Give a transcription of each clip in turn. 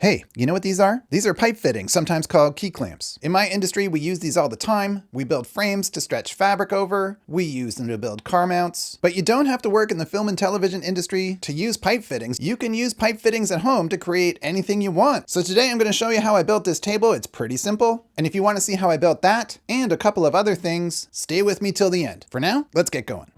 Hey, you know what these are? These are pipe fittings, sometimes called key clamps. In my industry, we use these all the time. We build frames to stretch fabric over. We use them to build car mounts. But you don't have to work in the film and television industry to use pipe fittings. You can use pipe fittings at home to create anything you want. So today I'm going to show you how I built this table. It's pretty simple. And if you want to see how I built that and a couple of other things, stay with me till the end. For now, let's get going.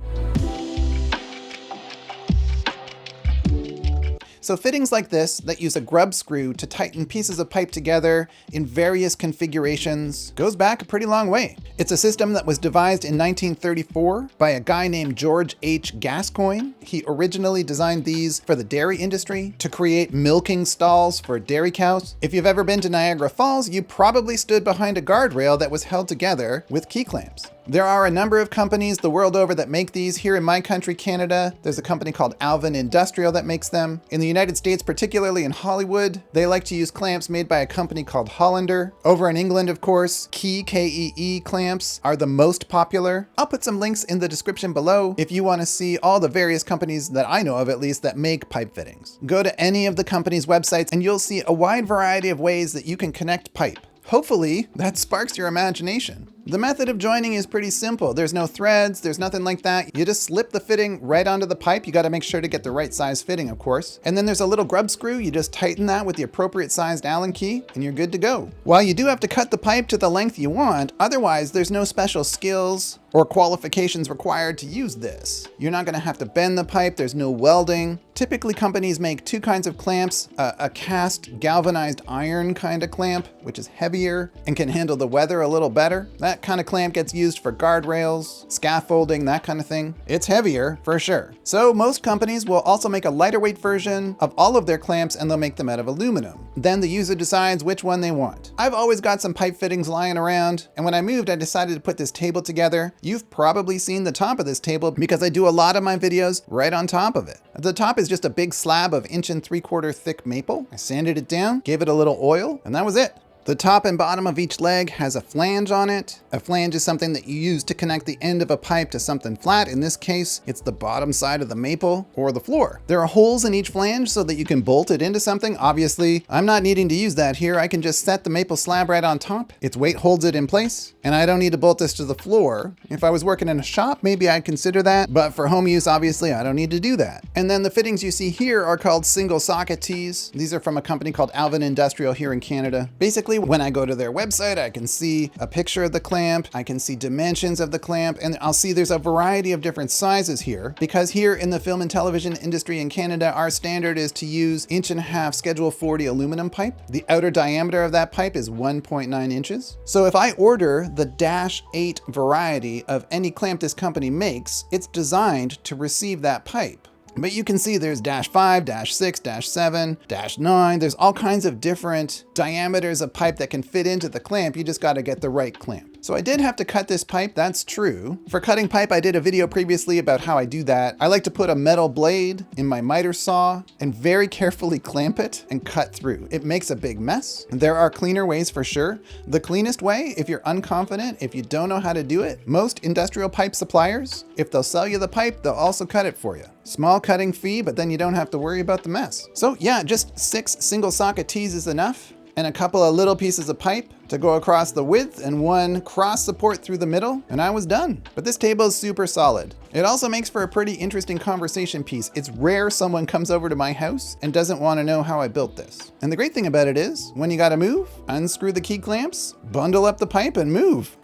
So fittings like this that use a grub screw to tighten pieces of pipe together in various configurations goes back a pretty long way. It's a system that was devised in 1934 by a guy named George H. Gascoigne. He originally designed these for the dairy industry to create milking stalls for dairy cows. If you've ever been to Niagara Falls, you probably stood behind a guardrail that was held together with key clamps. There are a number of companies the world over that make these. Here in my country, Canada, there's a company called Alvin Industrial that makes them. In the United States, particularly in Hollywood, they like to use clamps made by a company called Hollander. Over in England, of course, Key, K-E-E clamps are the most popular. I'll put some links in the description below if you want to see all the various companies that I know of, at least, that make pipe fittings. Go to any of the company's websites and you'll see a wide variety of ways that you can connect pipe. Hopefully, that sparks your imagination. The method of joining is pretty simple. There's no threads, there's nothing like that. You just slip the fitting right onto the pipe. You got to make sure to get the right size fitting, of course. And then there's a little grub screw. You just tighten that with the appropriate sized Allen key and you're good to go. While you do have to cut the pipe to the length you want, otherwise there's no special skills or qualifications required to use this. You're not going to have to bend the pipe. There's no welding. Typically companies make two kinds of clamps, a cast galvanized iron kind of clamp, which is heavier and can handle the weather a little better. That kind of clamp gets used for guardrails, scaffolding, that kind of thing. It's heavier for sure. So most companies will also make a lighter weight version of all of their clamps and they'll make them out of aluminum. Then the user decides which one they want. I've always got some pipe fittings lying around, and when I moved, I decided to put this table together. You've probably seen the top of this table because I do a lot of my videos right on top of it. The top is just a big slab of 1 3/4 thick maple. I sanded it down, gave it a little oil, and that was it. The top and bottom of each leg has a flange on it. A flange is something that you use to connect the end of a pipe to something flat. In this case, it's the bottom side of the maple or the floor. There are holes in each flange so that you can bolt it into something. Obviously, I'm not needing to use that here. I can just set the maple slab right on top. Its weight holds it in place, and I don't need to bolt this to the floor. If I was working in a shop, maybe I'd consider that, but for home use, obviously, I don't need to do that. And then the fittings you see here are called single socket tees. These are from a company called Alvin Industrial here in Canada. Basically, when I go to their website, I can see a picture of the clamp, I can see dimensions of the clamp, and I'll see there's a variety of different sizes here, because here in the film and television industry in Canada, our standard is to use 1.5" Schedule 40 aluminum pipe. The outer diameter of that pipe is 1.9 inches. So if I order the -8 variety of any clamp this company makes, it's designed to receive that pipe. But you can see there's -5, -6, -7, -9. There's all kinds of different diameters of pipe that can fit into the clamp. You just got to get the right clamp. So I did have to cut this pipe, that's true. For cutting pipe, I did a video previously about how I do that. I like to put a metal blade in my miter saw and very carefully clamp it and cut through. It makes a big mess. There are cleaner ways for sure. The cleanest way, if you're unconfident, if you don't know how to do it, most industrial pipe suppliers, if they'll sell you the pipe, they'll also cut it for you. Small cutting fee, but then you don't have to worry about the mess. So yeah, just 6 single socket tees is enough, and a couple of little pieces of pipe to go across the width and 1 cross support through the middle, and I was done. But this table is super solid. It also makes for a pretty interesting conversation piece. It's rare someone comes over to my house and doesn't want to know how I built this. And the great thing about it is, when you gotta move, unscrew the key clamps, bundle up the pipe and move.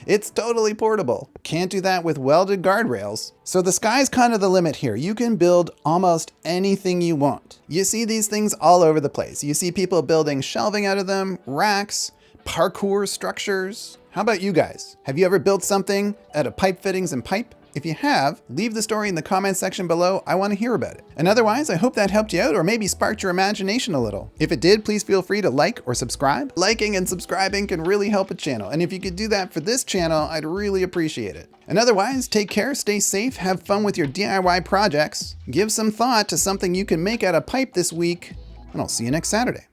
It's totally portable. Can't do that with welded guardrails. So the sky's kind of the limit here. You can build almost anything you want. You see these things all over the place. You see people building shelving out of them, racks, parkour structures. How about you guys? Have you ever built something out of pipe fittings and pipe? If you have, leave the story in the comment section below. I want to hear about it. And otherwise, I hope that helped you out or maybe sparked your imagination a little. If it did, please feel free to like or subscribe. Liking and subscribing can really help a channel. And if you could do that for this channel, I'd really appreciate it. And otherwise, take care, stay safe, have fun with your DIY projects. Give some thought to something you can make out of pipe this week, and I'll see you next Saturday.